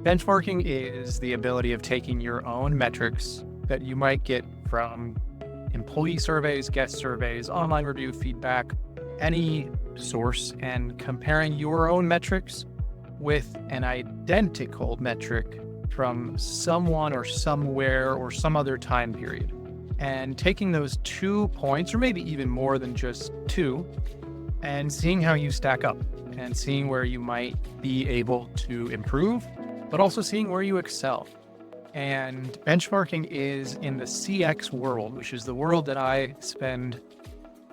Benchmarking is the ability of taking your own metrics that you might get from employee surveys, guest surveys, online review feedback, any source, and comparing your own metrics with an identical metric from someone or somewhere or some other time period. And taking those 2 points, or maybe even more than just two, and seeing how you stack up and seeing where you might be able to improve, but also seeing where you excel. And benchmarking is in the CX world, which is the world that I spend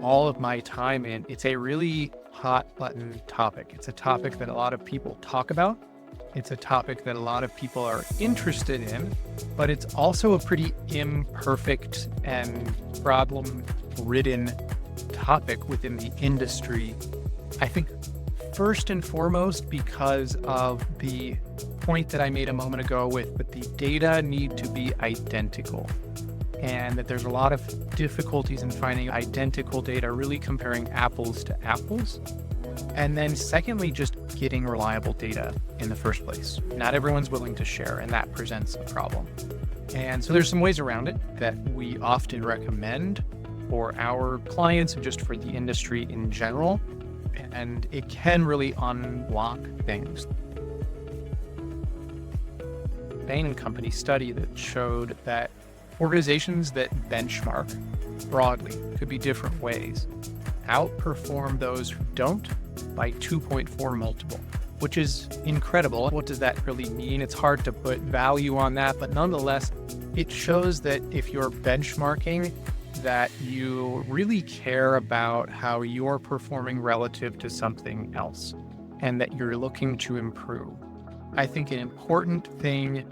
all of my time in. It's a really hot button topic. It's a topic that a lot of people talk about. It's a topic that a lot of people are interested in, but it's also a pretty imperfect and problem-ridden topic within the industry. I think first and foremost because of the point that I made a moment ago that the data need to be identical, and that there's a lot of difficulties in finding identical data, really comparing apples to apples. And then secondly, just getting reliable data in the first place. Not everyone's willing to share, and that presents a problem. And so there's some ways around it that we often recommend for our clients and just for the industry in general. And it can really unlock things. Bain & Company study that showed that organizations that benchmark broadly, could be different ways, outperform those who don't by 2.4 multiple, which is incredible. What does that really mean? It's hard to put value on that, but nonetheless, it shows that if you're benchmarking, that you really care about how you're performing relative to something else and that you're looking to improve. I think an important thing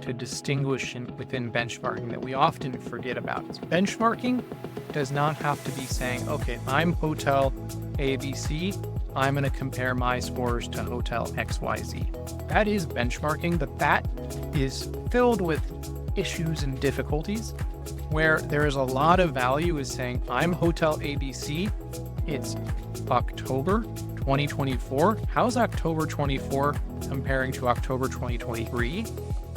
to distinguish within benchmarking that we often forget about is benchmarking does not have to be saying, okay, I'm hotel ABC, I'm going to compare my scores to hotel XYZ. That is benchmarking, but that is filled with issues and difficulties where there is a lot of value is saying, I'm hotel ABC, it's October 2024. How's October 24 comparing to October 2023,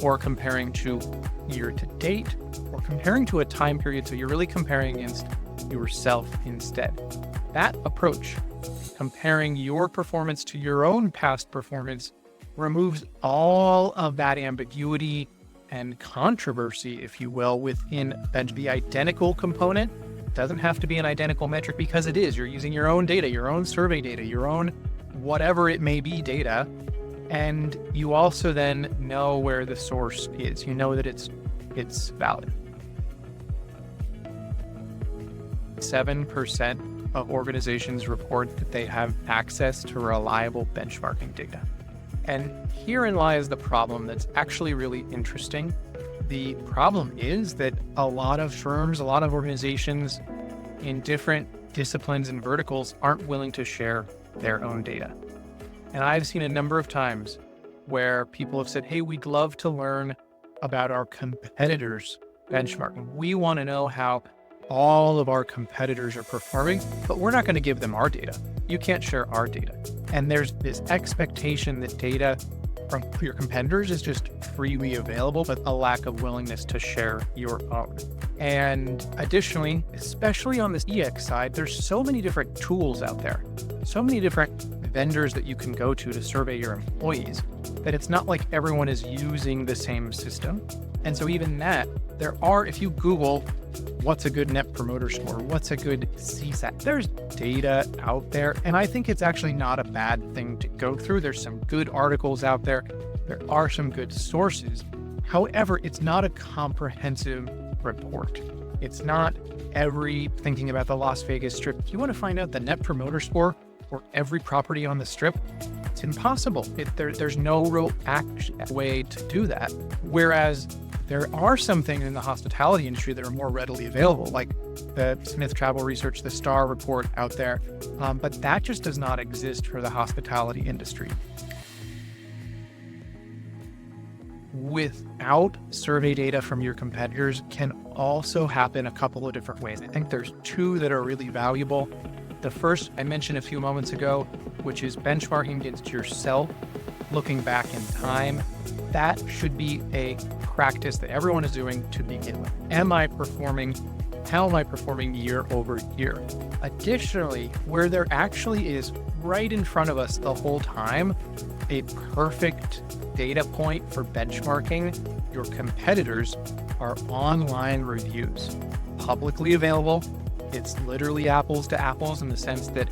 or comparing to year to date, or comparing to a time period? So you're really comparing against yourself instead. That approach, comparing your performance to your own past performance, removes all of that ambiguity and controversy, if you will, within the identical component. It doesn't have to be an identical metric because it is. You're using your own data, your own survey data, your own whatever it may be data. And you also then know where the source is. You know that it's valid. 7% of organizations report that they have access to reliable benchmarking data. And herein lies the problem that's actually really interesting. The problem is that a lot of firms, a lot of organizations in different disciplines and verticals aren't willing to share their own data. And I've seen a number of times where people have said, hey, we'd love to learn about our competitors' benchmarking. We want to know how all of our competitors are performing, but we're not going to give them our data. You can't share our data. And there's this expectation that data from your competitors is just freely available, but a lack of willingness to share your own. And additionally, especially on this EX side, there's so many different tools out there, so many different vendors that you can go to survey your employees, that it's not like everyone is using the same system. And so even that, if you Google what's a good net promoter score, what's a good CSAT, there's data out there. And I think it's actually not a bad thing to go through. There's some good articles out there. There are some good sources. However, it's not a comprehensive report. It's not thinking about the Las Vegas Strip. If you want to find out the net promoter score for every property on the Strip, it's impossible. There's no real way to do that. Whereas there are some things in the hospitality industry that are more readily available, like the Smith Travel Research, the STAR report out there. But that just does not exist for the hospitality industry. Without survey data from your competitors can also happen a couple of different ways. I think there's two that are really valuable. The first I mentioned a few moments ago, which is benchmarking against yourself, looking back in time That should be a practice that everyone is doing to begin with. Am I performing? How am I performing year over year? Additionally, where there actually is right in front of us the whole time, a perfect data point for benchmarking your competitors are online reviews. Publicly available. It's literally apples to apples in the sense that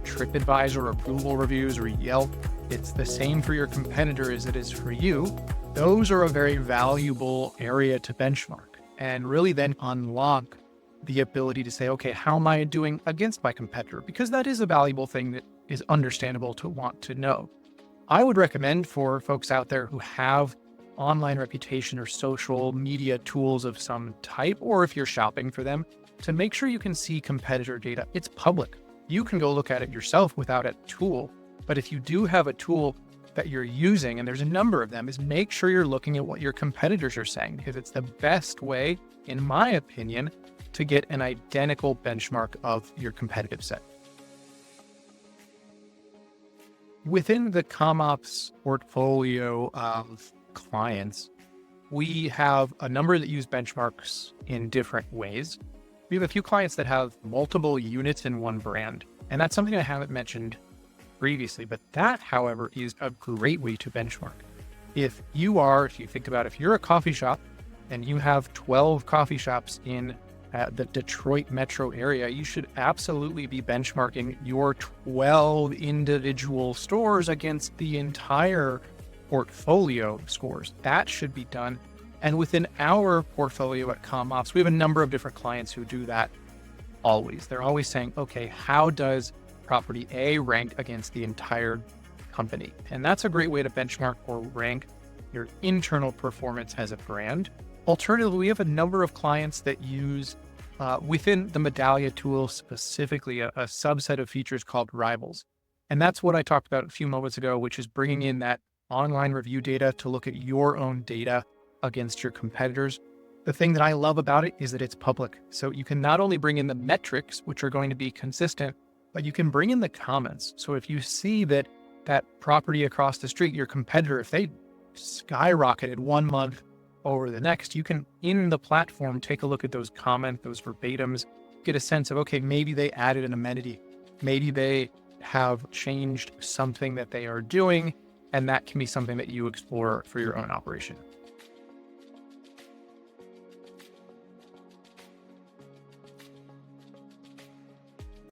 TripAdvisor or Google reviews or Yelp, it's the same for your competitor as it is for you. Those are a very valuable area to benchmark and really then unlock the ability to say, okay, how am I doing against my competitor? Because that is a valuable thing that is understandable to want to know. I would recommend for folks out there who have online reputation or social media tools of some type, or if you're shopping for them, to make sure you can see competitor data. It's public. You can go look at it yourself without a tool. But if you do have a tool that you're using, and there's a number of them, is make sure you're looking at what your competitors are saying, because it's the best way, in my opinion, to get an identical benchmark of your competitive set. Within the ComOps portfolio of clients, we have a number that use benchmarks in different ways. We have a few clients that have multiple units in one brand, and that's something I haven't mentioned previously, but that, however, is a great way to benchmark. If you think about if you're a coffee shop and you have 12 coffee shops in the Detroit metro area, you should absolutely be benchmarking your 12 individual stores against the entire portfolio scores. That should be done. And within our portfolio at ComOps, we have a number of different clients who do that always. They're always saying, okay, how does property A rank against the entire company? And that's a great way to benchmark or rank your internal performance as a brand. Alternatively, we have a number of clients that use within the Medallia tool specifically a subset of features called rivals. And that's what I talked about a few moments ago, which is bringing in that online review data to look at your own data against your competitors. The thing that I love about it is that it's public. So you can not only bring in the metrics, which are going to be consistent, but you can bring in the comments. So if you see that property across the street, your competitor, if they skyrocketed 1 month over the next, you can, in the platform, take a look at those comments, those verbatims, get a sense of, okay, maybe they added an amenity. Maybe they have changed something that they are doing, and that can be something that you explore for your own operation.